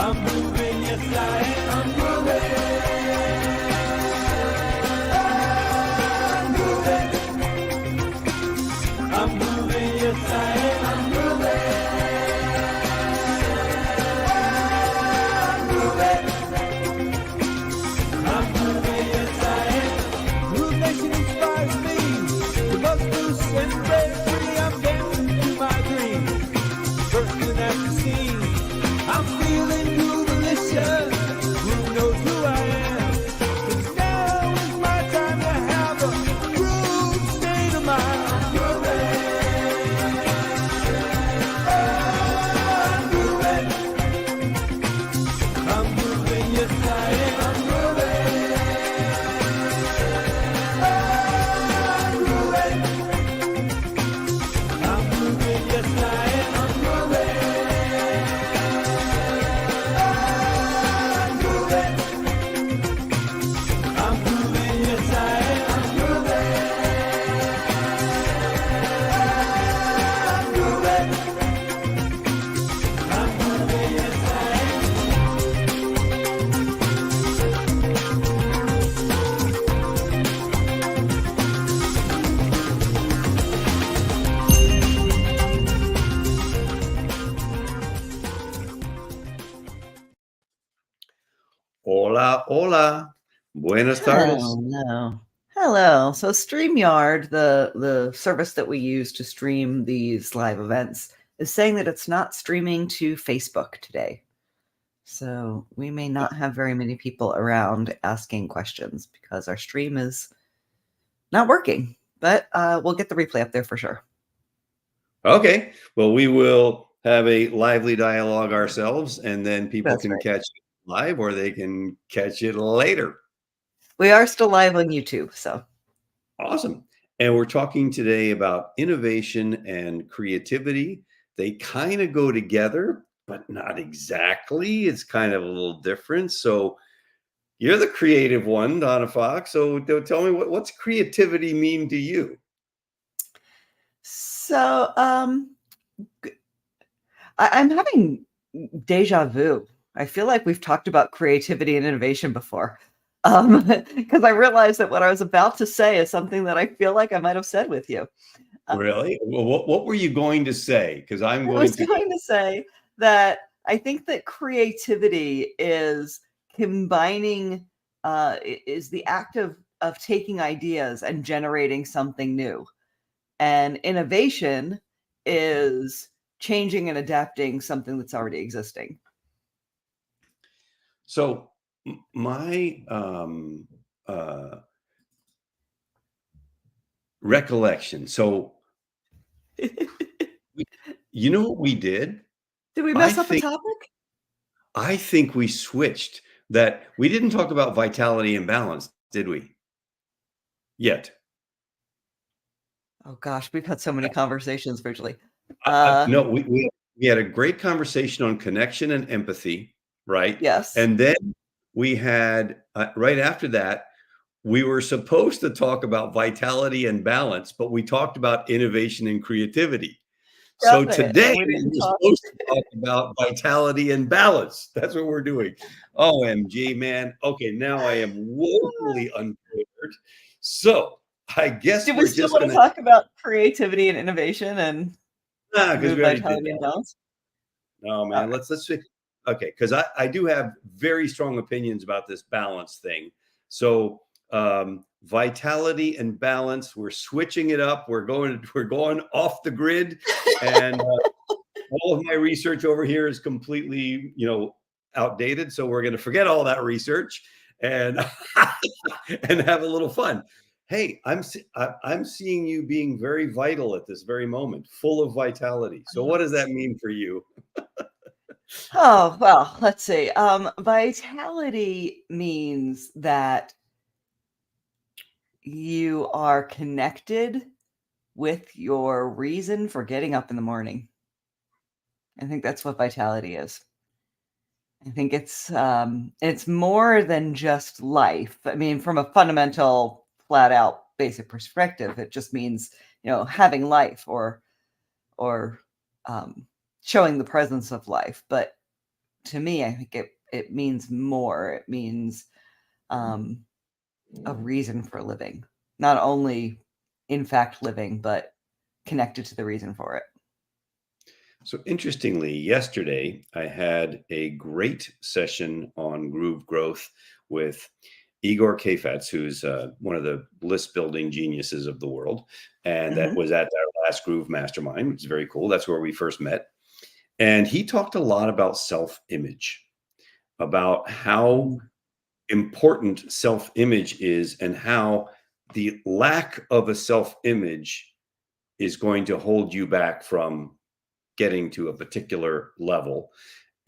I'm moving, yes I am. I'm moving. I'm moving. I'm moving, yes I am. I'm moving. I'm moving. I'm moving, yes I am. Groove Nation inspires me to bust loose and break free. I'm dancing through my dreams, bursting at the seams. I'm feeling groove-alicious. Who knows who I am? 'Cause now is my time to have a groove state of mind. I'm grooving. I'm grooving. I'm moving, yes I am. I'm grooving. I'm grooving. I'm moving, yes I am. I'm grooving. I'm moving. I'm moving, yes I am. I'm moving. I'm moving. I'm moving, yes I am. Hola, hola. Buenas tardes. Hello. So StreamYard, the service that we use to stream these live events, is saying that it's not streaming to Facebook today. So we may not have very many people around asking questions because our stream is not working. But we'll get the replay up there for sure. Okay. Well, we will have a lively dialogue ourselves, and then people That's can right. catch it live or they can catch it later. We are still live on YouTube, so. Awesome. And we're talking today about innovation and creativity. They kind of go together, but not exactly. It's kind of a little different. So you're the creative one, Donna Fox. So tell me, what's creativity mean to you? So I'm having deja vu. I feel like we've talked about creativity and innovation before. Because I realized that what I was about to say is something that I feel like I might have said with you. Really? Well, what were you going to say? Because I was going to say that I think that creativity is combining, is the act of taking ideas and generating something new. And innovation is changing and adapting something that's already existing. So my recollection. So you know what we did? Did we mess up a topic? I think we switched that. We didn't talk about vitality and balance, did we? Yet. Oh gosh, we've had so many conversations virtually. No, we had a great conversation on connection and empathy, right? Yes. And then we had right after that, we were supposed to talk about vitality and balance, but we talked about innovation and creativity. So today we're supposed to talk about vitality and balance. That's what we're doing. OMG, man. Okay, now I am woefully unprepared. So I guess do we still want to talk about creativity and innovation and because we already did and balance? No, man. Let's okay, because I do have very strong opinions about this balance thing. So vitality and balance, we're switching it up. We're going off the grid, and all of my research over here is completely outdated. So we're going to forget all that research and and have a little fun. Hey, I'm seeing you being very vital at this very moment, full of vitality. So what does that mean for you? Oh, well, let's see. Vitality means that you are connected with your reason for getting up in the morning. I think that's what vitality is. I think it's more than just life. I mean, from a fundamental, flat out, basic perspective, it just means, having life or showing the presence of life. But to me, I think it means more. It means a reason for living, not only in fact living, but connected to the reason for it. So interestingly, yesterday I had a great session on GrooveGrowth with Igor Kafats, who's one of the list building geniuses of the world. And that Mhm. was at our last Groove Mastermind, which is very cool. That's where we first met. And he talked a lot about self-image, about how important self-image is and how the lack of a self-image is going to hold you back from getting to a particular level,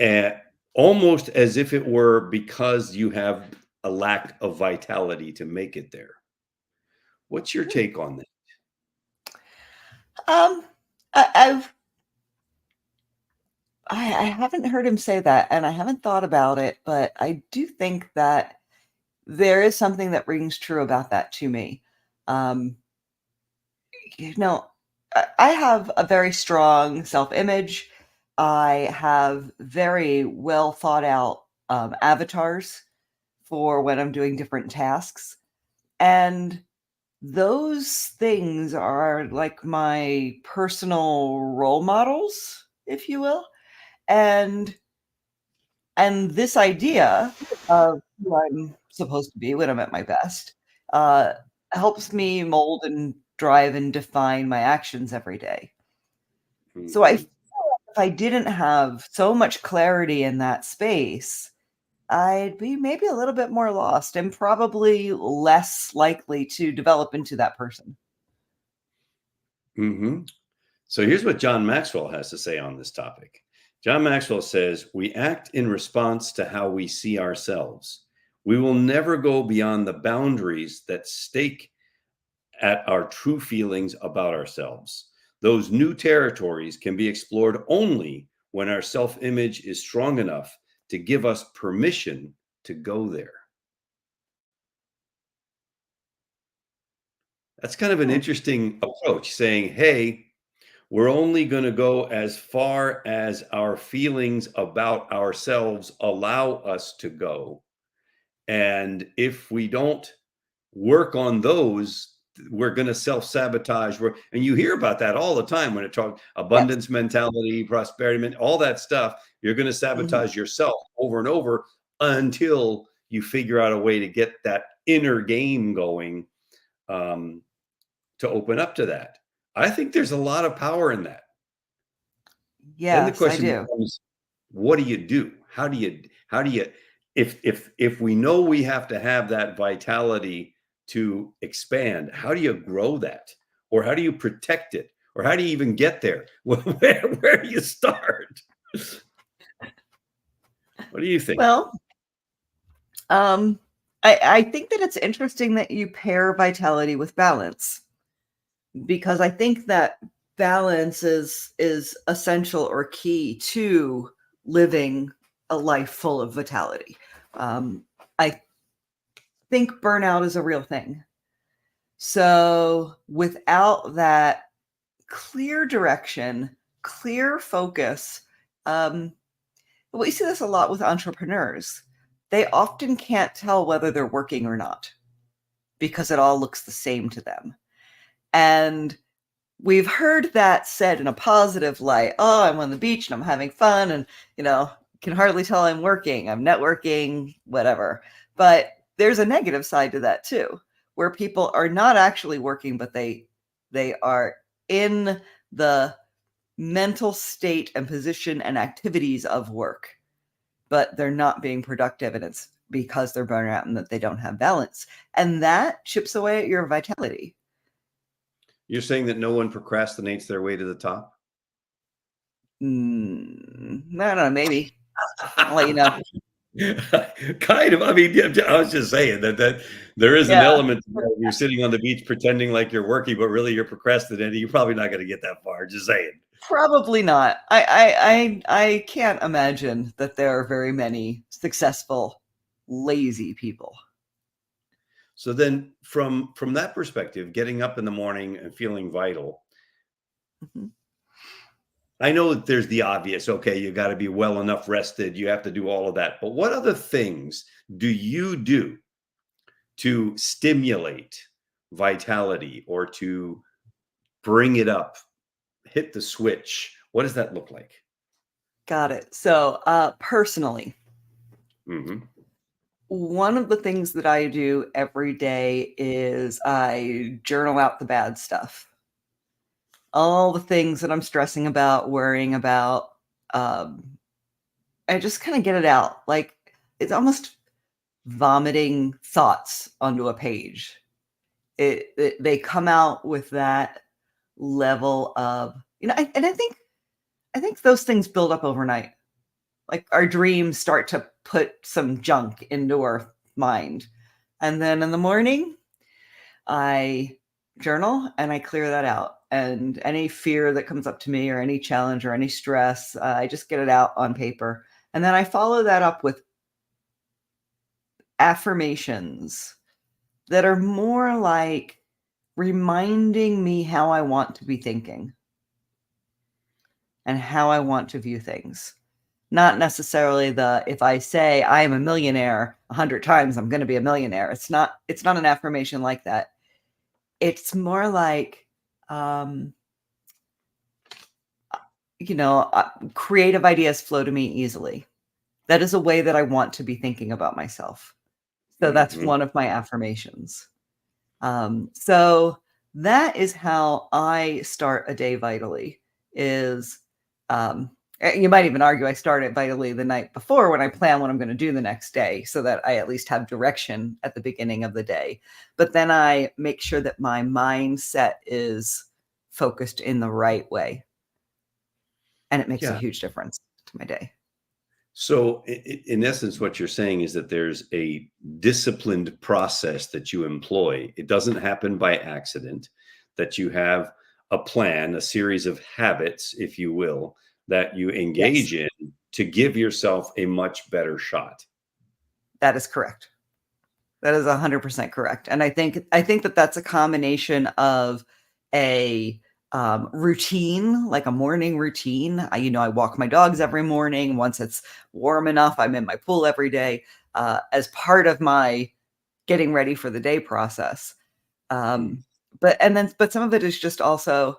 and almost as if it were because you have a lack of vitality to make it there. What's your take on that? Um, I've I haven't heard him say that, and I haven't thought about it, but I do think that there is something that rings true about that to me. Um, you know, I have a very strong self-image. I have very well thought out avatars for when I'm doing different tasks. And those things are like my personal role models, if you will. And this idea of who I'm supposed to be when I'm at my best uh, helps me mold and drive and define my actions every day. So I Mhm. feel like if I didn't have so much clarity in that space, I'd be maybe a little bit more lost and probably less likely to develop into that person. Mhm. So here's what John Maxwell has to say on this topic. John Maxwell says, "We act in response to how we see ourselves. We will never go beyond the boundaries that stake at our true feelings about ourselves. Those new territories can be explored only when our self image is strong enough to give us permission to go there." That's kind of an Hmm. interesting approach, saying, hey, we're only going to go as far as our feelings about ourselves allow us to go. And if we don't work on those, we're going to self-sabotage. And you hear about that all the time when it talks Yes. abundance mentality, prosperity, all that stuff. You're going to Mhm. sabotage yourself over and over until you figure out a way to get that inner game going, um, to open up to that. I think there's a lot of power in that. Then the Yes, I question do. becomes, what do you do? How do you if we know we have to have that vitality to expand, how do you grow that? Or how do you protect it? Or how do you even get there? Where do you start? What do you think? Well, um, I think that it's interesting that you pair vitality with balance because I think that balance is essential or key to living a life full of vitality. I think burnout is a real thing. So without that clear direction, clear focus, um, we see this a lot with entrepreneurs. They often can't tell whether they're working or not because it all looks the same to them. And we've heard that said in a positive light. Oh, I'm on the beach and I'm having fun and, can hardly tell I'm working. I'm networking, whatever. But there's a negative side to that too, where people are not actually working, but they are in the mental state and position and activities of work, but they're not being productive, and it's because they're burnt out and that they don't have balance. And that chips away at your vitality. You're saying that no one procrastinates their way to the top? I don't know, maybe. I'll let you know. Kind of. I mean, yeah, I was just saying that there is an Yeah, element where you're sitting on the beach pretending like you're working, but really you're procrastinating. You're probably not going to get that far. Just saying. probably not. I can't imagine that there are very many successful, lazy people. So then, from that perspective, getting up in the morning and feeling vital, Mhm. I know that there's the obvious, okay, you got to be well enough rested, you have to do all of that. But what other things do you do to stimulate vitality or to bring it up, hit the switch? What does that look like? Got it. So, personally, Hmm. one of the things that I do every day is I journal out the bad stuff. All the things that I'm stressing about, worrying about, um, I just kind of get it out. Like it's almost vomiting thoughts onto a page. They come out with that level of, and I think those things build up overnight. Like our dreams start to put some junk into our mind. And then in the morning, I journal and I clear that out. And any fear that comes up to me or any challenge or any stress, I just get it out on paper. And then I follow that up with affirmations that are more like reminding me how I want to be thinking and how I want to view things. Not necessarily if I say I am a millionaire 100 times, I'm going to be a millionaire. It's not an affirmation like that. It's more like, creative ideas flow to me easily. That is a way that I want to be thinking about myself. So that's Hmm. one of my affirmations. So that is how I start a day vitally is, you might even argue I start it vitally the night before when I plan what I'm going to do the next day so that I at least have direction at the beginning of the day. But then I make sure that my mindset is focused in the right way. And it makes a Yeah. huge difference to my day. So, in essence, what you're saying is that there's a disciplined process that you employ. It doesn't happen by accident, that you have a plan, a series of habits, if you will, that you Yes, engage in to give yourself a much better shot. that is correct. That is 100% correct. And I think that that's a combination of a routine, like a morning routine. I walk my dogs every morning. Once it's warm enough, I'm in my pool every day as part of my getting ready for the day process. Mm. Um, but some of it is just also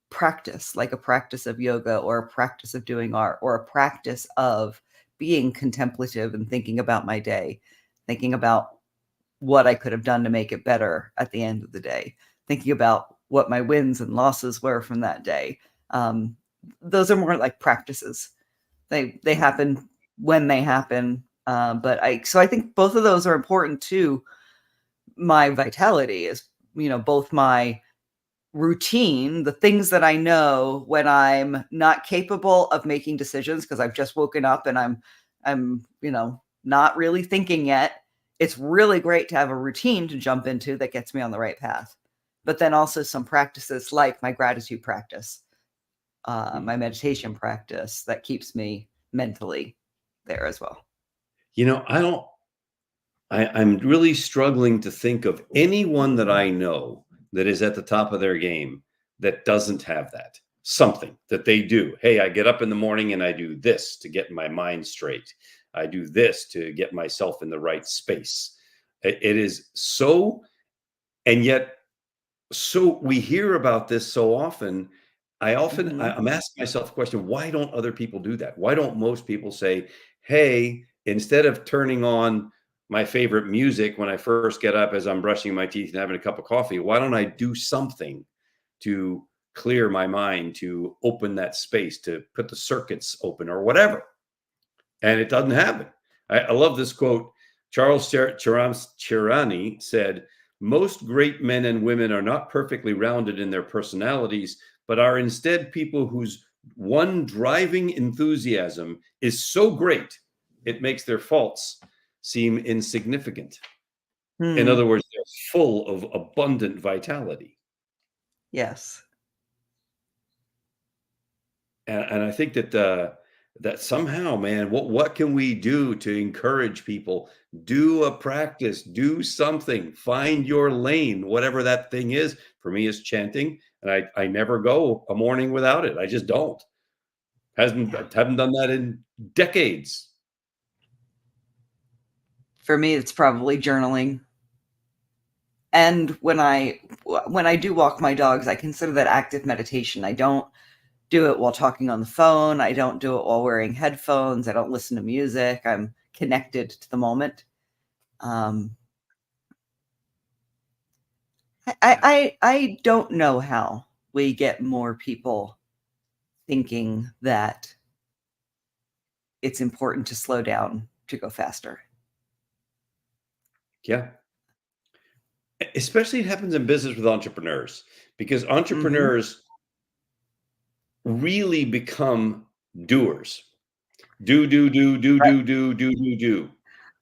practice, like a practice of yoga or a practice of doing art or a practice of being contemplative and thinking about my day, thinking about what I could have done to make it better at the end of the day, thinking about what my wins and losses were from that day. Um, those are more like practices. They happen when they happen. So I think both of those are important to my vitality is, both my routine, the things that I know when I'm not capable of making decisions because I've just woken up and I'm not really thinking yet. It's really great to have a routine to jump into that gets me on the right path. But then also some practices like my gratitude practice, Mm. my meditation practice that keeps me mentally there as well. You know, I don't, I'm really struggling to think of anyone that I know that is at the top of their game that doesn't have that. Something that they do. Hey, I get up in the morning and I do this to get my mind straight. I do this to get myself in the right space. It is so, and yet, so we hear about this so often. Mhm. I'm asking myself the question, why don't other people do that? Why don't most people say, hey, instead of turning on my favorite music when I first get up as I'm brushing my teeth and having a cup of coffee, why don't I do something to clear my mind, to open that space, to put the circuits open or whatever? And it doesn't happen. I love this quote. Charles Cherani said, most great men and women are not perfectly rounded in their personalities, but are instead people whose one driving enthusiasm is so great, it makes their faults seem insignificant. In Hmm. other words, they're full of abundant vitality. Yes. And I think that somehow, man, what can we do to encourage people? Do a practice, do something, find your lane, whatever that thing is. For me, is chanting, and I never go a morning without it. I just don't. Haven't done that in decades. For me, it's probably journaling. And when I do walk my dogs, I consider that active meditation. I don't do it while talking on the phone. I don't do it while wearing headphones. I don't listen to music. I'm connected to the moment. I don't know how we get more people thinking that it's important to slow down to go faster. Yeah. Especially it happens in business with entrepreneurs, because entrepreneurs really become doers. Do.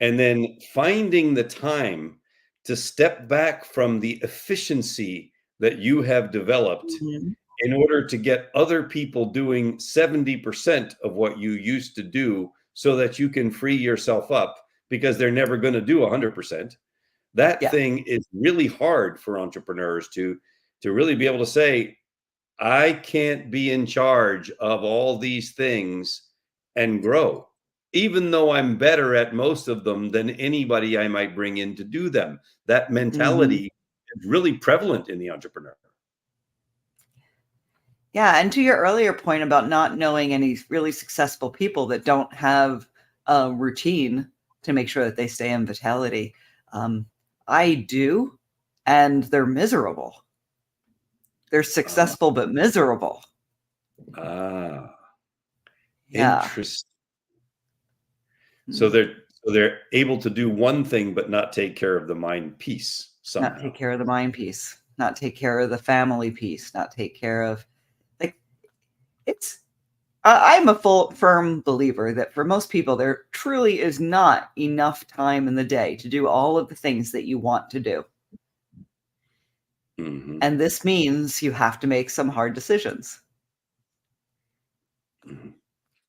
And then finding the time to step back from the efficiency that you have developed in order to get other people doing 70% of what you used to do, so that you can free yourself up, because they're never going to do 100%. That thing is really hard for entrepreneurs to really be able to say, I can't be in charge of all these things and grow, even though I'm better at most of them than anybody I might bring in to do them. That mentality is really prevalent in the entrepreneur. Yeah. And to your earlier point about not knowing any really successful people that don't have a routine to make sure that they stay in vitality, I do, and they're miserable. They're successful, but miserable. Interesting. So they're able to do one thing, but not take care of the mind piece somehow. Not take care of the mind piece, not take care of the family piece, not take care of, like, it's, I'm a firm believer that for most people, there truly is not enough time in the day to do all of the things that you want to do. And this means you have to make some hard decisions.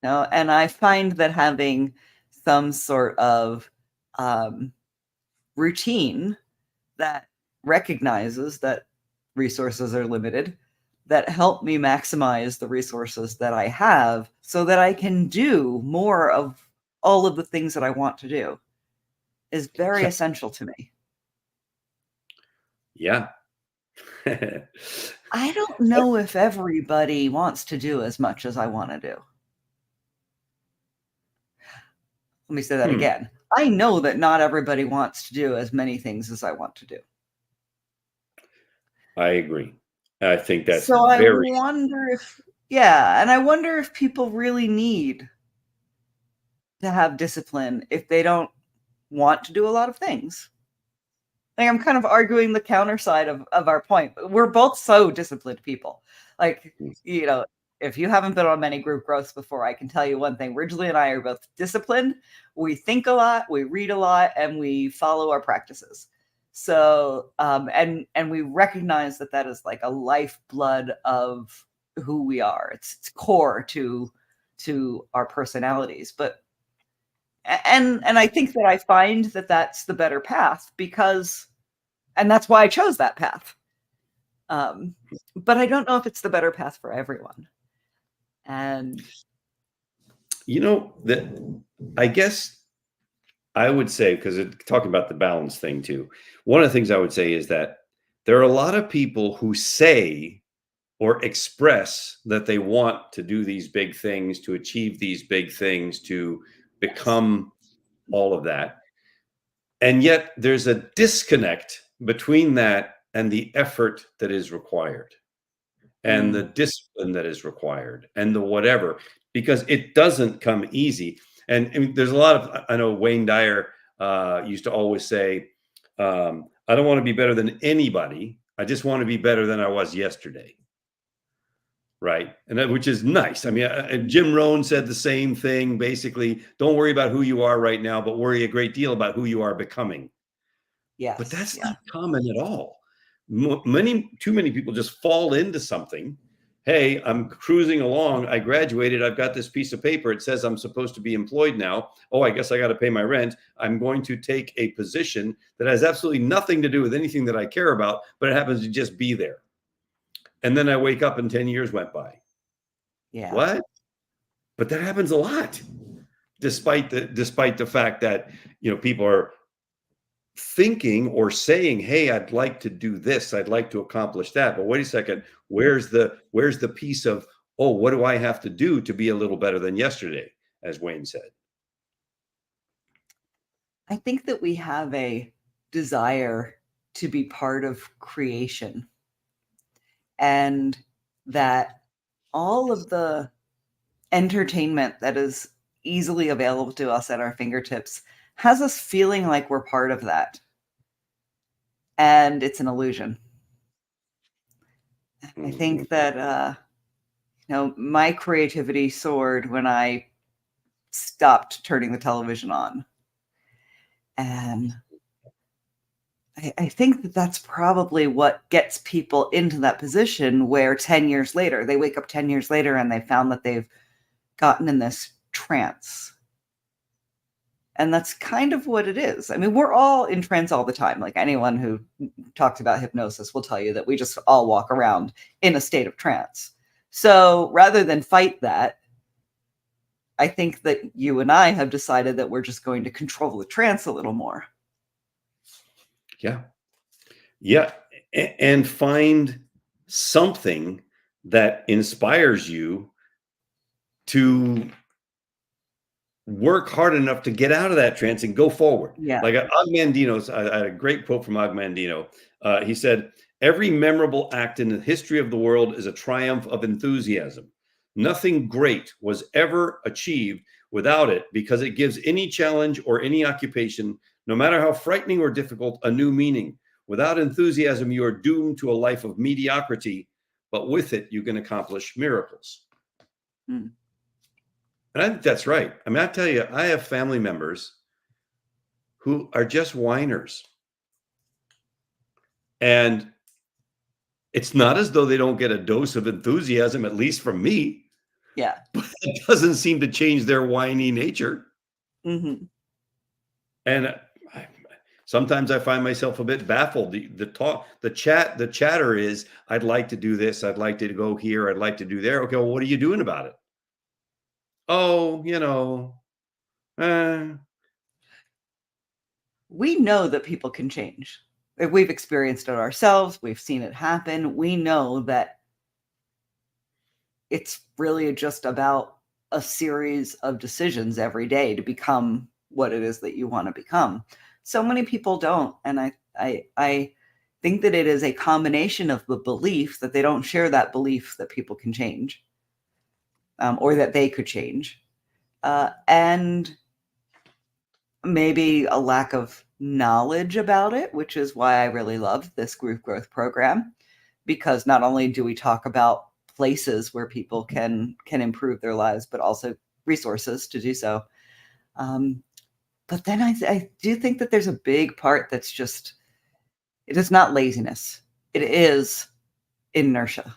Now, and I find that having some sort of routine that recognizes that resources are limited, that help me maximize the resources that I have, so that I can do more of all of the things that I want to do, is very essential to me. Yeah. I don't know if everybody wants to do as much as I want to do. Let me say that again. I know that not everybody wants to do as many things as I want to do. I agree. I think that's so. I wonder if, and I wonder if people really need to have discipline if they don't want to do a lot of things. Like, I'm kind of arguing the counter side of our point. We're both so disciplined people. Like, you know, if you haven't been on many GrooveGrowths before, I can tell you one thing. Ridgely and I are both disciplined. We think a lot, we read a lot, and we follow our practices. So, and we recognize that that is like a lifeblood of who we are. It's core to our personalities. But and I think that I find that that's the better path, because, and that's why I chose that path. But I don't know if it's the better path for everyone. And you know, that I guess I would say, because talking about the balance thing too, one of the things I would say is that there are a lot of people who say or express that they want to do these big things, to achieve these big things, to become all of that. And yet there's a disconnect between that and the effort that is required, and the discipline that is required, and the whatever, because it doesn't come easy. And there's a lot of, I know Wayne Dyer used to always say, I don't want to be better than anybody. I just want to be better than I was yesterday. Right. And that, which is nice. I mean, Jim Rohn said the same thing, basically. Don't worry about who you are right now, but worry a great deal about who you are becoming. Yes. But that's not common at all. Too many people just fall into something. Hey, I'm cruising along. I graduated. I've got this piece of paper. It says I'm supposed to be employed now. Oh, I guess I got to pay my rent. I'm going to take a position that has absolutely nothing to do with anything that I care about, but it happens to just be there. And then I wake up and 10 years went by. Yeah. What? But that happens a lot, despite the fact that, people are thinking or saying, hey, I'd like to do this, I'd like to accomplish that. But wait a second, where's the piece of, oh, what do I have to do to be a little better than yesterday, as Wayne said? I think that we have a desire to be part of creation, and that all of the entertainment that is easily available to us at our fingertips has us feeling like we're part of that. And it's an illusion. I think that, my creativity soared when I stopped turning the television on. And I think that that's probably what gets people into that position where 10 years later, they wake up 10 years later and they found that they've gotten in this trance. And that's kind of what it is. I mean, we're all in trance all the time. Like anyone who talks about hypnosis will tell you that we just all walk around in a state of trance. So rather than fight that, I think that you and I have decided that we're just going to control the trance a little more. Yeah. Yeah. And find something that inspires you to work hard enough to get out of that trance and go forward. Yeah. Like Og Mandino's, I had a great quote from Og Mandino. He said, every memorable act in the history of the world is a triumph of enthusiasm. Nothing great was ever achieved without it, because it gives any challenge or any occupation, no matter how frightening or difficult, a new meaning. Without enthusiasm, you are doomed to a life of mediocrity, but with it, you can accomplish miracles. And I think that's right. I mean, I tell you, I have family members who are just whiners. And it's not as though they don't get a dose of enthusiasm, at least from me. Yeah. But it doesn't seem to change their whiny nature. Mm-hmm. And sometimes I find myself a bit baffled. The chatter is, I'd like to do this. I'd like to go here. I'd like to do there. Okay, well, what are you doing about it? Oh, We know that people can change. If we've experienced it ourselves, we've seen it happen. We know that it's really just about a series of decisions every day to become what it is that you want to become. So many people don't. And I think that it is a combination of the belief that they don't share that belief that people can change, or that they could change. And maybe a lack of knowledge about it, which is why I really love this GrooveGrowth program, because not only do we talk about places where people can improve their lives, but also resources to do so. But then I do think that there's a big part that's just, it is not laziness. It is inertia.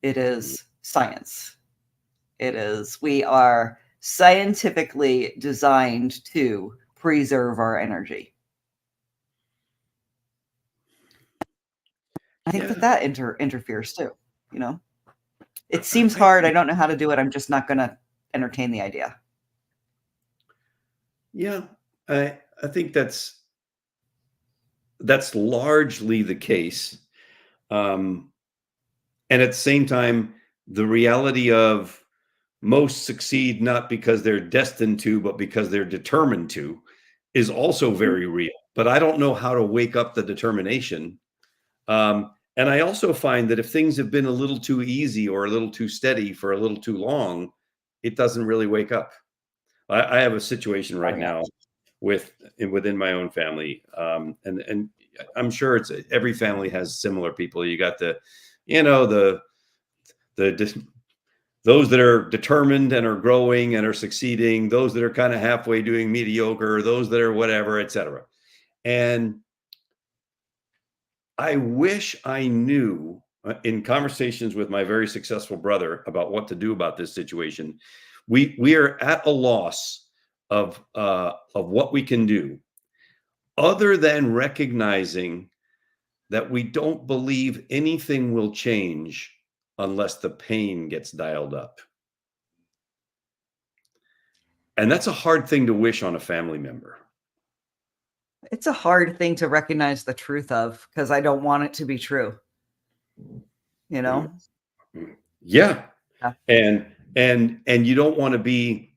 It is science. It is, we are scientifically designed to preserve our energy. I think that interferes too, It seems hard. I don't know how to do it. I'm just not going to entertain the idea. Yeah, I think that's largely the case. And at the same time, the reality of most succeed not because they're destined to, but because they're determined to, is also very real. But I don't know how to wake up the determination. And I also find that if things have been a little too easy or a little too steady for a little too long, it doesn't really wake up. I have a situation right now within my own family, and I'm sure every family has similar people. You got those that are determined and are growing and are succeeding, those that are kind of halfway doing mediocre, those that are whatever, etc. And I wish I knew, in conversations with my very successful brother about what to do about this situation. We are at a loss of what we can do, other than recognizing that we don't believe anything will change unless the pain gets dialed up. And that's a hard thing to wish on a family member. It's a hard thing to recognize the truth of, because I don't want it to be true. You know? Yeah. Yeah. And you don't want to be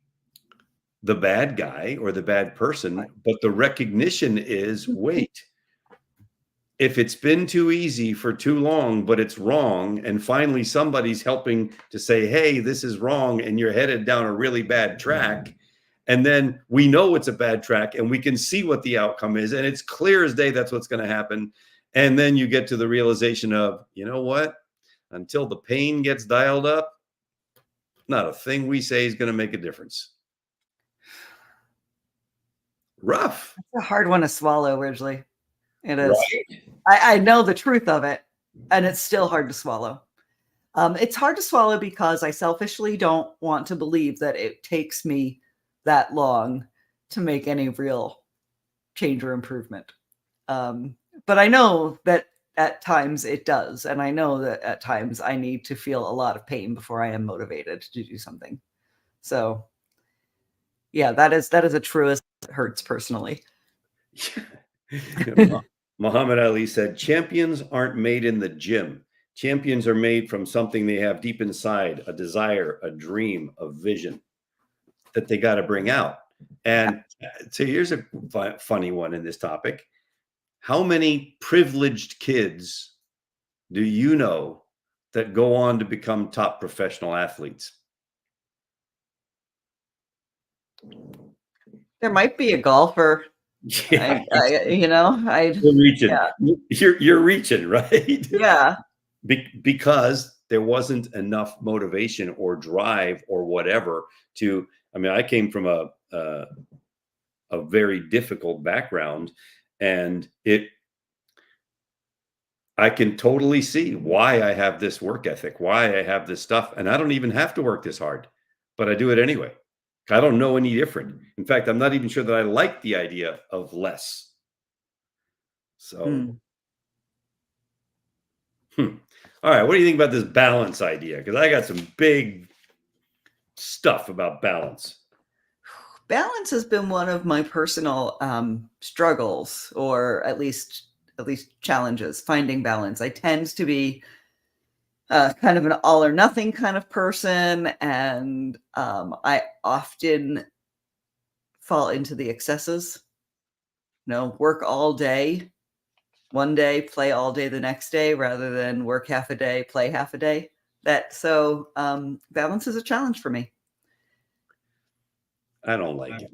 the bad guy or the bad person, but the recognition is, wait, if it's been too easy for too long, but it's wrong, and finally somebody's helping to say, hey, this is wrong, and you're headed down a really bad track, and then we know it's a bad track, and we can see what the outcome is, and it's clear as day that's what's going to happen. And then you get to the realization of, you know what? Until the pain gets dialed up, not a thing we say is going to make a difference. Rough. It's a hard one to swallow, Ridgely. It is. Right? I know the truth of it, and it's still hard to swallow. It's hard to swallow because I selfishly don't want to believe that it takes me that long to make any real change or improvement. But I know that at times it does. And I know that at times I need to feel a lot of pain before I am motivated to do something. So yeah, that is a truest. It hurts personally. Muhammad Ali said, champions aren't made in the gym. Champions are made from something they have deep inside, a desire, a dream, a vision that they got to bring out. And so here's a funny one in this topic. How many privileged kids do you know that go on to become top professional athletes? There might be a golfer. Yeah, you're reaching. Yeah. You're reaching, right? Yeah. Because there wasn't enough motivation or drive or whatever to. I mean, I came from a very difficult background, and I can totally see why I have this work ethic, why I have this stuff, and I don't even have to work this hard, but I do it anyway. I don't know any different. In fact, I'm not even sure that I like the idea of less. So, All right. What do you think about this balance idea? Because I got some big stuff about balance. Balance has been one of my personal struggles, or at least challenges, finding balance. I tend to be kind of an all or nothing kind of person, and I often fall into the excesses. Work all day one day, play all day the next day, rather than work half a day, play half a day. Balance is a challenge for me. I don't like it.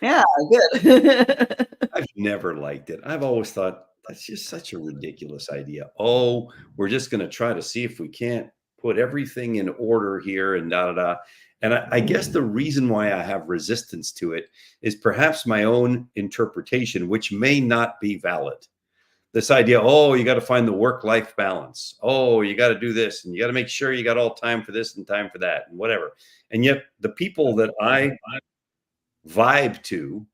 Yeah, good. I've never liked it. I've always thought that's just such a ridiculous idea. Oh, we're just going to try to see if we can't put everything in order here and da da da. And I guess the reason why I have resistance to it is perhaps my own interpretation, which may not be valid. This idea, oh, you got to find the work-life balance. Oh, you got to do this, and you got to make sure you got all time for this and time for that and whatever. And yet the people that I vibe to,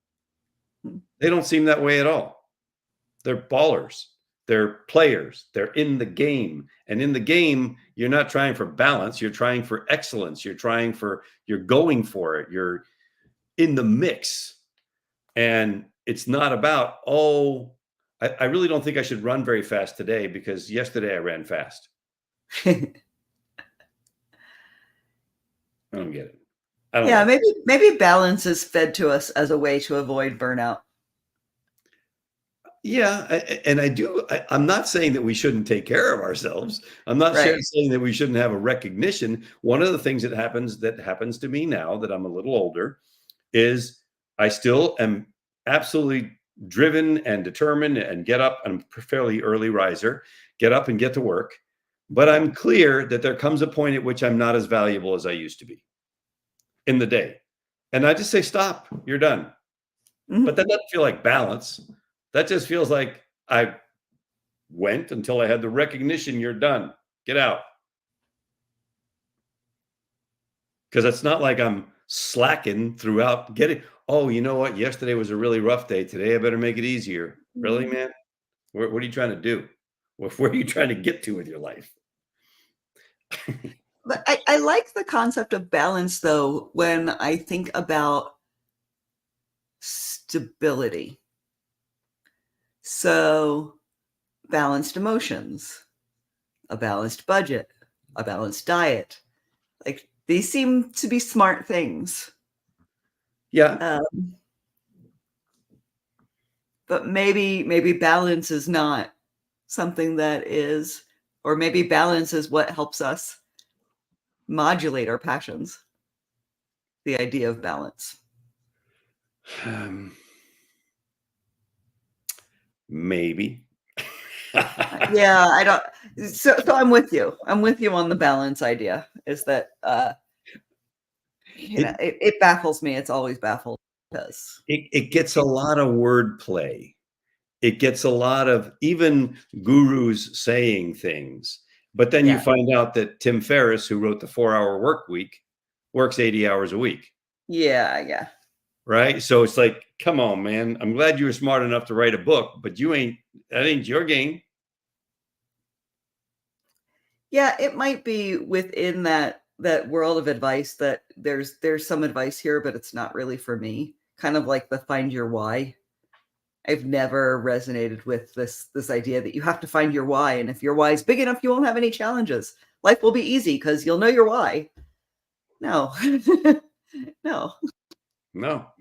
they don't seem that way at all. They're ballers. They're players. They're in the game. And in the game, you're not trying for balance. You're trying for excellence. You're going for it. You're in the mix. And it's not about, I really don't think I should run very fast today because yesterday I ran fast. I don't get it. Yeah, maybe balance is fed to us as a way to avoid burnout. Yeah, and I'm not saying that we shouldn't take care of ourselves. I'm not saying that we shouldn't have a recognition. One of the things that happens to me now that I'm a little older is I still am absolutely driven and determined and get up. I'm a fairly early riser, get up and get to work. But I'm clear that there comes a point at which I'm not as valuable as I used to be in the day. And I just say, stop, you're done. Mm-hmm. But that doesn't feel like balance. That just feels like I went until I had the recognition, you're done, get out. Because it's not like I'm slacking throughout getting, oh, you know what? Yesterday was a really rough day. Today I better make it easier. Really, man? What are you trying to do? Where are you trying to get to with your life? But I like the concept of balance, though, when I think about stability. So, balanced emotions, a balanced budget, a balanced diet. Like, these seem to be smart things. Yeah. But maybe balance is not something that is, or maybe balance is what helps us modulate our passions. The idea of balance. Maybe. Yeah, I don't. So I'm with you. I'm with you on the balance idea. Is that it baffles me. It's always baffled because it gets a lot of wordplay. It gets a lot of even gurus saying things. But then you find out that Tim Ferriss, who wrote the 4-Hour Work Week, works 80 hours a week. Yeah. Right. So it's like, come on, man. I'm glad you were smart enough to write a book, but that ain't your game. Yeah, it might be within that world of advice that there's some advice here, but it's not really for me. Kind of like the find your why. I've never resonated with this idea that you have to find your why, and if your why is big enough, you won't have any challenges. Life will be easy because you'll know your why. No, no,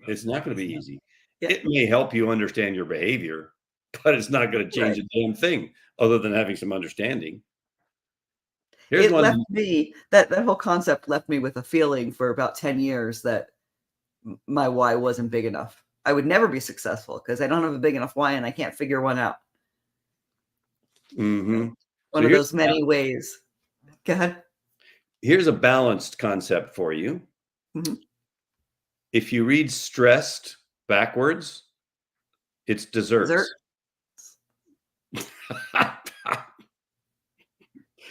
it's not going to be easy. Yeah. It may help you understand your behavior, but it's not going to change a damn thing other than having some understanding. It left me, that whole concept left me with a feeling for about 10 years that my why wasn't big enough. I would never be successful because I don't have a big enough why and I can't figure one out. Mm-hmm. One of those many ways. Go ahead. Here's a balanced concept for you. Mm-hmm. If you read stressed backwards, it's desserts.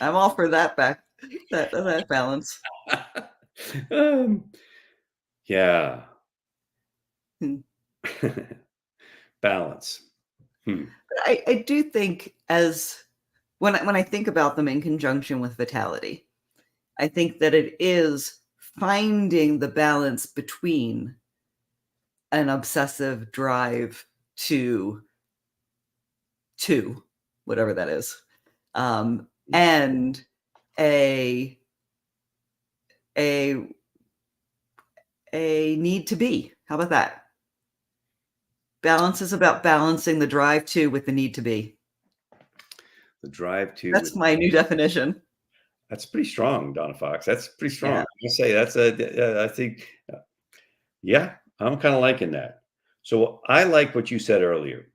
I'm all for that that balance. Yeah. Balance. I do think when I think about them in conjunction with vitality, I think that it is finding the balance between an obsessive drive to whatever that is, and a need to be. How about that? Balance is about balancing the drive to with the need to be. The drive to. That's my new definition. That's pretty strong, Donna Fox. That's pretty strong. Yeah. I say I think, yeah, I'm kind of liking that. So I like what you said earlier.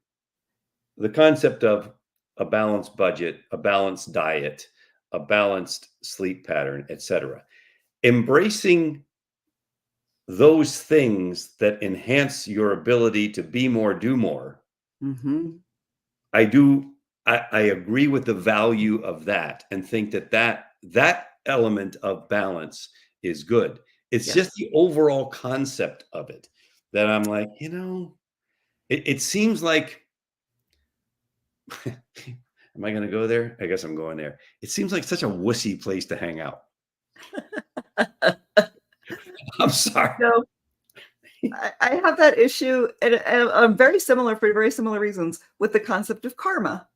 The concept of a balanced budget, a balanced diet, a balanced sleep pattern, etc. Embracing those things that enhance your ability to be more, do more. Mm-hmm. I agree with the value of that and think that element of balance is good. It's just the overall concept of it that I'm like, it seems like, am I going to go there? I guess I'm going there. It seems like such a wussy place to hang out. I'm sorry. No, I have that issue, and I'm very similar for very similar reasons with the concept of karma,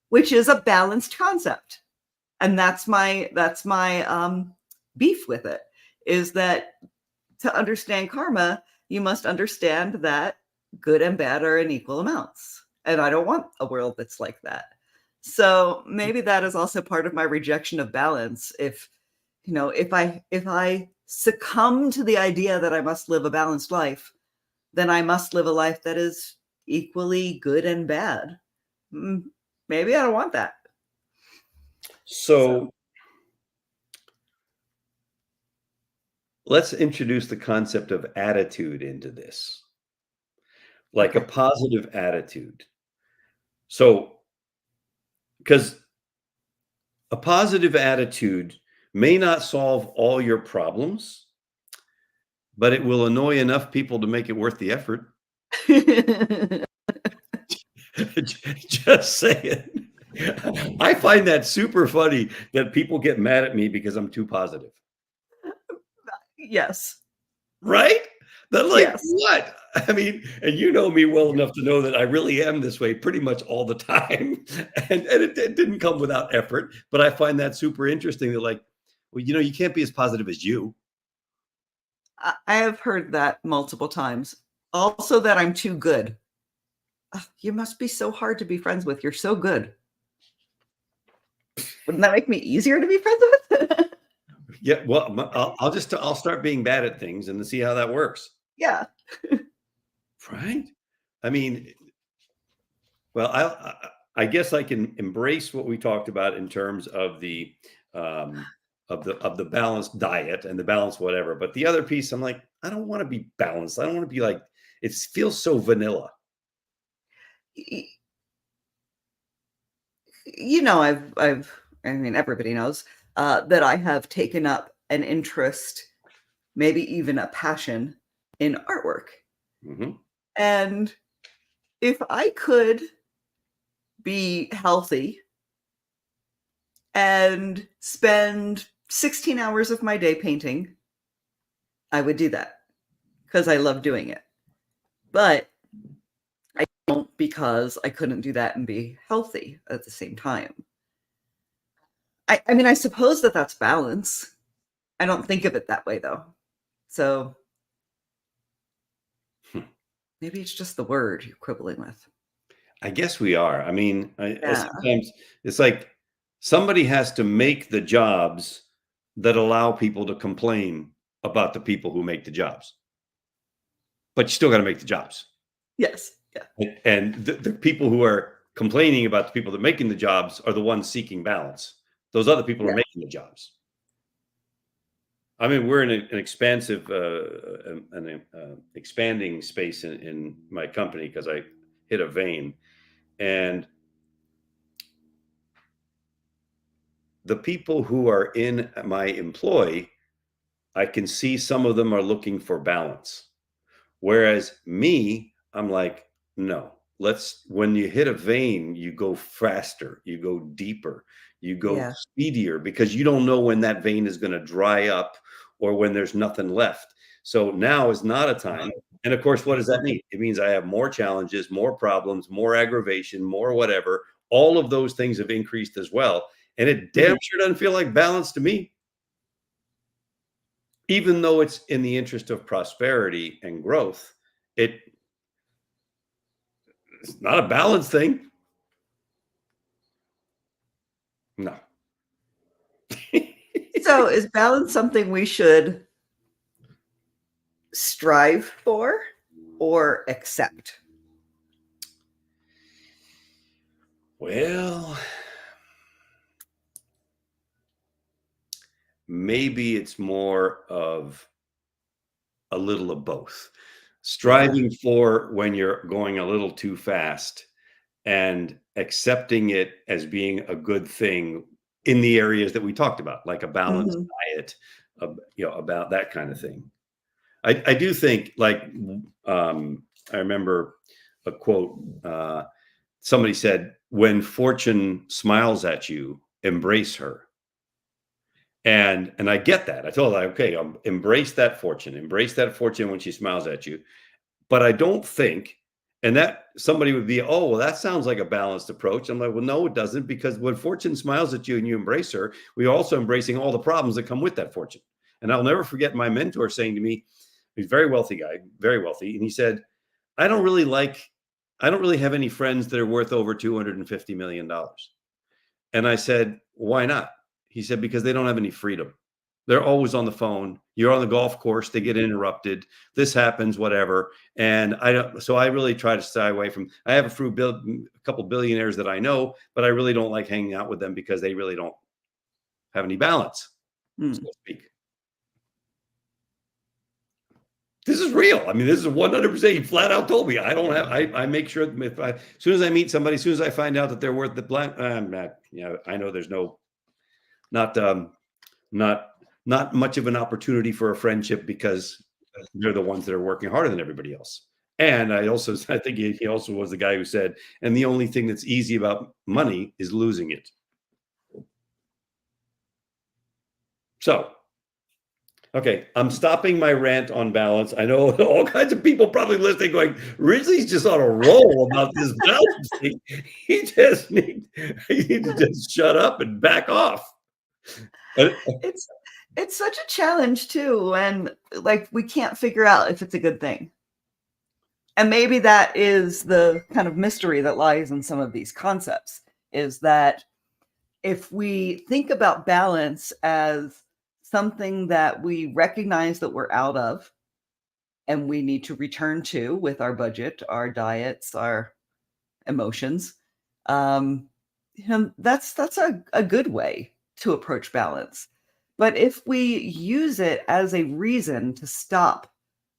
which is a balanced concept. And that's my beef with it, is that to understand karma, you must understand that good and bad are in equal amounts. And I don't want a world that's like that. So maybe that is also part of my rejection of balance. If I succumb to the idea that I must live a balanced life, then I must live a life that is equally good and bad. Maybe I don't want that. So let's introduce the concept of attitude into this, like a positive attitude. So, because a positive attitude may not solve all your problems, but it will annoy enough people to make it worth the effort. Just say it. I find that super funny that people get mad at me because I'm too positive. Yes. Right? They're like, Yes. what? I mean, and you know me well enough to know that I really am this way pretty much all the time. And it didn't come without effort, but I find that super interesting that like, well, you can't be as positive as you. I have heard that multiple times. Also, that I'm too good. Ugh, you must be so hard to be friends with. You're so good. Wouldn't that make me easier to be friends with? Yeah, well, I'll start being bad at things and see how that works. Yeah. Right? I mean, well, I guess I can embrace what we talked about in terms of the of the balanced diet and the balanced whatever. But the other piece, I'm like, I don't want to be balanced. I don't want to be like it feels so vanilla. Y- I mean, everybody knows that I have taken up an interest, maybe even a passion in artwork. Hmm. And if I could be healthy and spend 16 hours of my day painting, I would do that because I love doing it. But I don't, because I couldn't do that and be healthy at the same time. I mean, I suppose that that's balance. I don't think of it that way, though. So maybe it's just the word you're quibbling with. I guess we are. I mean, Yeah. sometimes it's like somebody has to make the jobs that allow people to complain about the people who make the jobs. But you still got to make the jobs. Yes. Yeah. And the people who are complaining about the people that are making the jobs are the ones seeking balance. Those other people are Yeah. making the jobs. I mean, we're in an expansive, expanding space in my company because I hit a vein, and the people who are in my employ, I can see some of them are looking for balance. Whereas me, I'm like, no, when you hit a vein, you go faster, you go deeper, you go Yeah. speedier because you don't know when that vein is going to dry up or when there's nothing left. So now is not a time. And of course, what does that mean? It means I have more challenges, more problems, more aggravation, more whatever. All of those things have increased as well. And it damn sure doesn't feel like balance to me. Even though it's in the interest of prosperity and growth, it's not a balance thing. No. So is balance something we should strive for or accept? Well, maybe it's more of a little of both. Striving for when you're going a little too fast and accepting it as being a good thing in the areas that we talked about, like a balanced Mhm. diet, about that kind of thing. I do think like I remember a quote. Somebody said, "When fortune smiles at you, embrace her." And I get that. I told her, okay, embrace that fortune when she smiles at you. But I don't think, and that somebody would be, oh, well, that sounds like a balanced approach. I'm like, well, no, it doesn't, because when fortune smiles at you and you embrace her, we're also embracing all the problems that come with that fortune. And I'll never forget my mentor saying to me, he's a very wealthy guy, very wealthy. And he said, I don't really have any friends that are worth over $250 million. And I said, why not? He said, because they don't have any freedom. They're always on the phone. You're on the golf course, they get interrupted. This happens, whatever. And I really try to stay away from, I have a couple billionaires that I know, but I really don't like hanging out with them because they really don't have any balance, so to speak. This is real. I mean, this is 100%. He flat out told me I make sure as soon as I meet somebody, as soon as I find out that they're worth the blank, I know there's not much of an opportunity for a friendship because they're the ones that are working harder than everybody else. And I think he also was the guy who said, and the only thing that's easy about money is losing it. So, okay, I'm stopping my rant on balance. I know all kinds of people probably listening going, Ridgely's just on a roll about this balance thing. He need to just shut up and back off. It's such a challenge too, and like we can't figure out if it's a good thing. And maybe that is the kind of mystery that lies in some of these concepts, is that if we think about balance as something that we recognize that we're out of and we need to return to with our budget, our diets, our emotions, that's a good way to approach balance. But if we use it as a reason to stop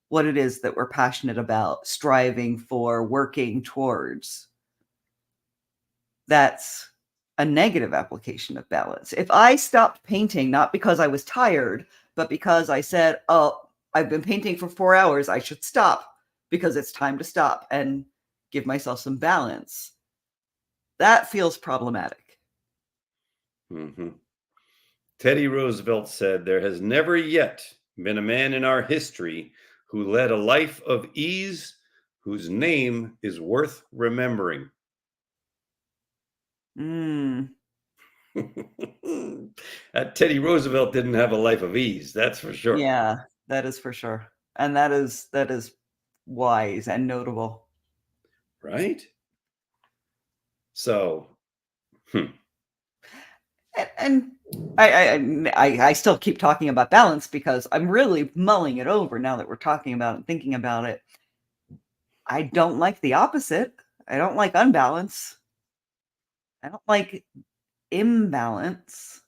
what it is that we're passionate about, striving for, working towards, that's a negative application of balance. If I stopped painting, not because I was tired, but because I said, oh, I've been painting for 4 hours, I should stop because it's time to stop and give myself some balance, that feels problematic. Mm-hmm. Teddy Roosevelt said, there has never yet been a man in our history who led a life of ease whose name is worth remembering. Teddy Roosevelt didn't have a life of ease, that's for sure. Yeah, that is for sure. And that is wise and notable. Right? So, And I still keep talking about balance because I'm really mulling it over now that we're talking about it and thinking about it. I don't like the opposite. I don't like unbalance. I don't like imbalance.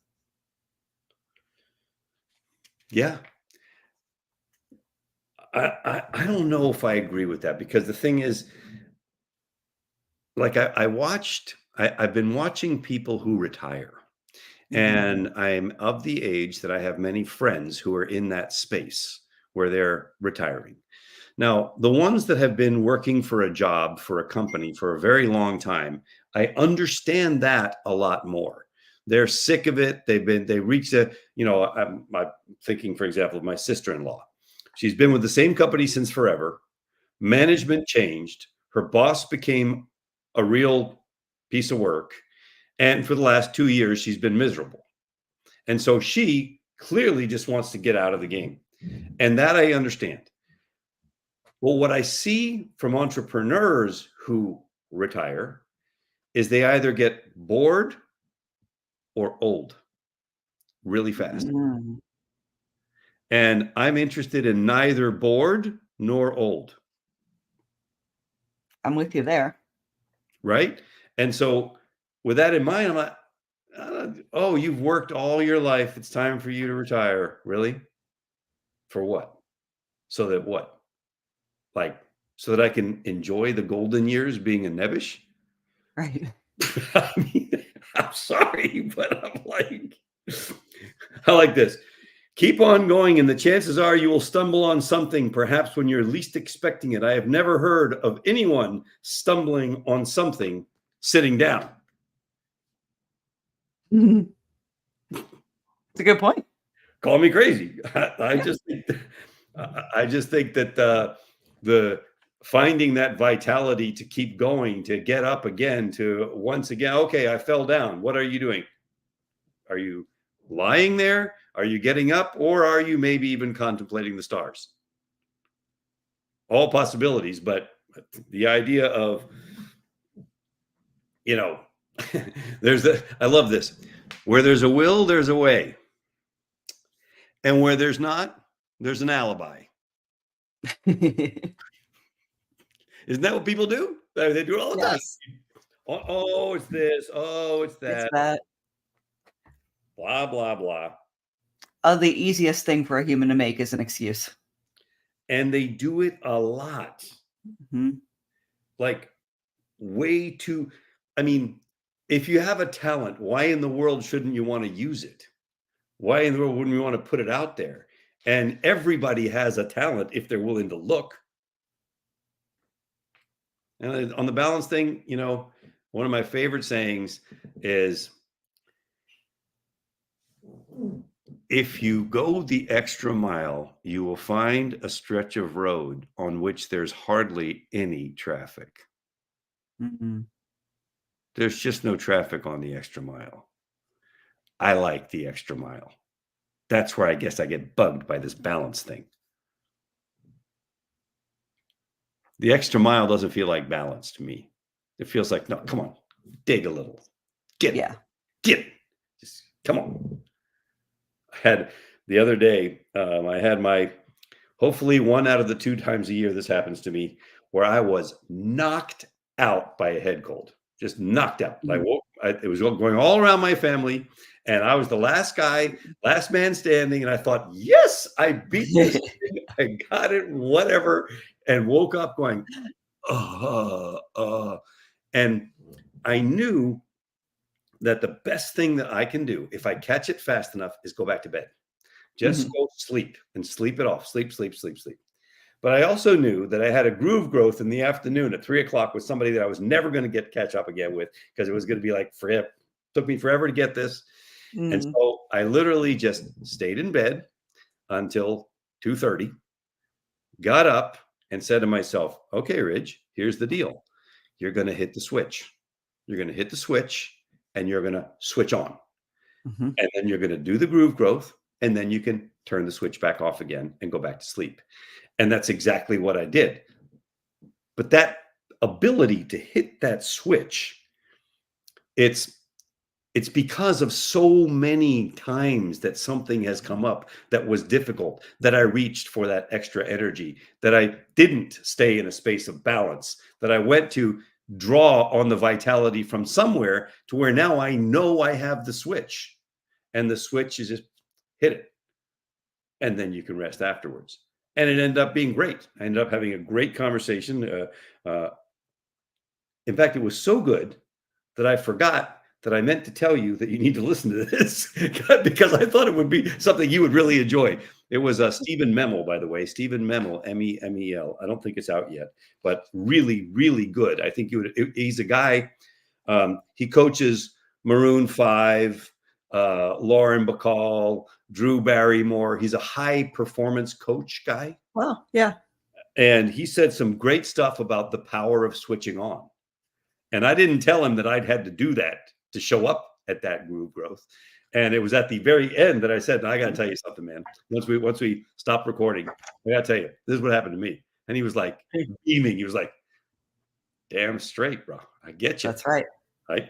Yeah. I don't know if I agree with that, because the thing is, like I've been watching people who retire. And I'm of the age that I have many friends who are in that space where they're retiring. Now, the ones that have been working for a job for a company for a very long time, I understand that a lot more. They're sick of it. They reached I'm thinking, for example, of my sister-in-law. She's been with the same company since forever. Management changed. Her boss became a real piece of work. And for the last 2 years, she's been miserable. And so she clearly just wants to get out of the game. And that I understand. Well, what I see from entrepreneurs who retire is they either get bored or old really fast. And I'm interested in neither bored nor old. I'm with you there. Right? And so with that in mind, I'm like, oh, you've worked all your life. It's time for you to retire. Really? For what? So that what? Like, so that I can enjoy the golden years being a nebbish? Right. I mean, I'm sorry, but I like this. Keep on going, and the chances are you will stumble on something, perhaps when you're least expecting it. I have never heard of anyone stumbling on something sitting down. It's a good point. Call me crazy. I just think that the finding that vitality to keep going, to get up again, to once again, okay, I fell down. What are you doing? Are you lying there? Are you getting up? Or are you maybe even contemplating the stars? All possibilities, but the idea of, I love this. Where there's a will, there's a way. And where there's not, there's an alibi. Isn't that what people do? They do it all the time. Oh, it's this. Oh, it's that. It's that. Blah, blah, blah. The easiest thing for a human to make is an excuse. And they do it a lot. Like way too. I mean, if you have a talent, why in the world shouldn't you want to use it? Why in the world wouldn't we want to put it out there? And everybody has a talent if they're willing to look. And on the balance thing, one of my favorite sayings is, if you go the extra mile, you will find a stretch of road on which there's hardly any traffic. Mhm. There's just no traffic on the extra mile. I like the extra mile. That's where I guess I get bugged by this balance thing. The extra mile doesn't feel like balance to me. It feels like, no, come on, dig a little. Get Yeah. it. Get it. Just come on. I had the other day, I had hopefully 1 out of the 2 times a year this happens to me, where I was knocked out by a head cold, just knocked out. Mhm. It was going all around my family, and I was the last guy, last man standing, and I thought, yes, I beat this thing. I got it, whatever, and woke up going, and I knew that the best thing that I can do if I catch it fast enough is go back to bed. Just Mhm. go sleep and sleep it off. Sleep, sleep, sleep, sleep. But I also knew that I had a GrooveGrowth in the afternoon at 3 o'clock with somebody that I was never going to catch up again with, because it was going to be like, took me forever to get this. And Mm. so I literally just stayed in bed until 2:30, got up and said to myself, okay, Ridge, here's the deal. You're going to hit the switch. You're going to hit the switch and you're going to switch on. Mhm. And then you're going to do the GrooveGrowth, and then you can turn the switch back off again and go back to sleep. And that's exactly what I did. But that ability to hit that switch, it's because of so many times that something has come up that was difficult, that I reached for that extra energy, that I didn't stay in a space of balance, that I went to draw on the vitality from somewhere to where now I know I have the switch, and the switch is just hit it, and then you can rest afterwards. And it ended up being great. I ended up having a great conversation. In fact, it was so good that I forgot that I meant to tell you that you need to listen to this because I thought it would be something you would really enjoy. It was Stephen Memel, by the way, Stephen Memel, Memel. I don't think it's out yet, but really, really good. I think he's a guy. He coaches Maroon 5, Lauren Bacall, Drew Barrymore. He's a high performance coach guy. Well, yeah. And he said some great stuff about the power of switching on. And I didn't tell him that I'd had to do that to show up at that GrooveGrowth. And it was at the very end that I said, I got to tell you something, man. Once we stopped recording, I got to tell you, this is what happened to me. And he was like beaming. He was like, damn straight, bro. I get you. That's right.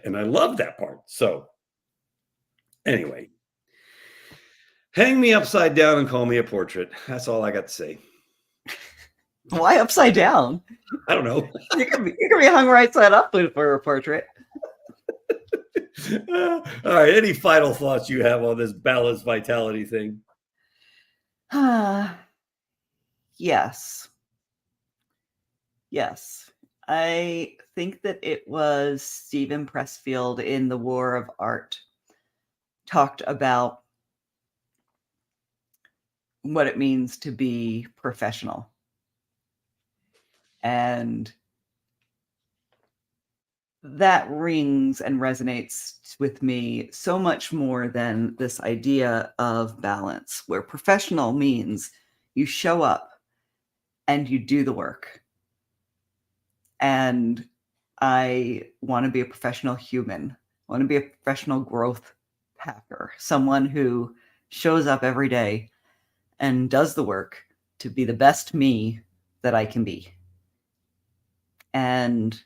And I love that part. So anyway, hang me upside down and call me a portrait. That's all I got to say. Why upside down? I don't know. You can be hung right side up for a portrait. All right. Any final thoughts you have on this balanced vitality thing? Yes. Yes. I think that it was Stephen Pressfield in The War of Art talked about what it means to be professional. And that rings and resonates with me so much more than this idea of balance, where professional means you show up and you do the work. And I want to be a professional human. I want to be a professional growth hacker, someone who shows up every day and does the work to be the best me that I can be. And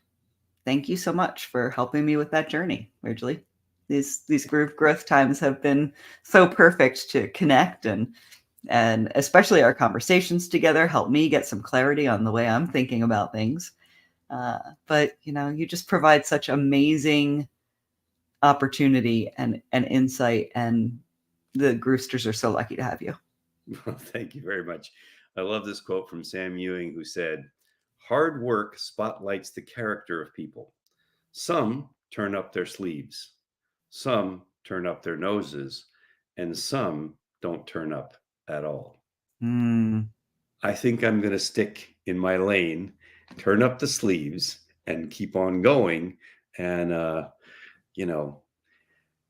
thank you so much for helping me with that journey, Ridgely. These GrooveGrowth times have been so perfect to connect, and especially our conversations together help me get some clarity on the way I'm thinking about things. But you just provide such amazing opportunity and insight, and the Groosters are so lucky to have you. Well, thank you very much. I love this quote from Sam Ewing, who said, hard work spotlights the character of people. Some turn up their sleeves, some turn up their noses, and some don't turn up at all. I think I'm going to stick in my lane, turn up the sleeves, and keep on going and,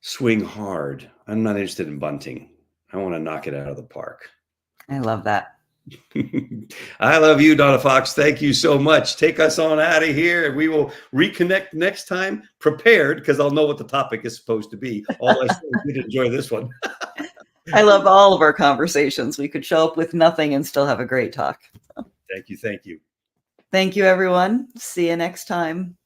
swing hard. I'm not interested in bunting. I want to knock it out of the park. I love that. I love you, Donna Fox. Thank you so much. Take us on out of here, and we will reconnect next time, prepared, because I'll know what the topic is supposed to be. All I did enjoy this one. I love all of our conversations. We could show up with nothing and still have a great talk. Thank you. Thank you. Thank you, everyone. See you next time.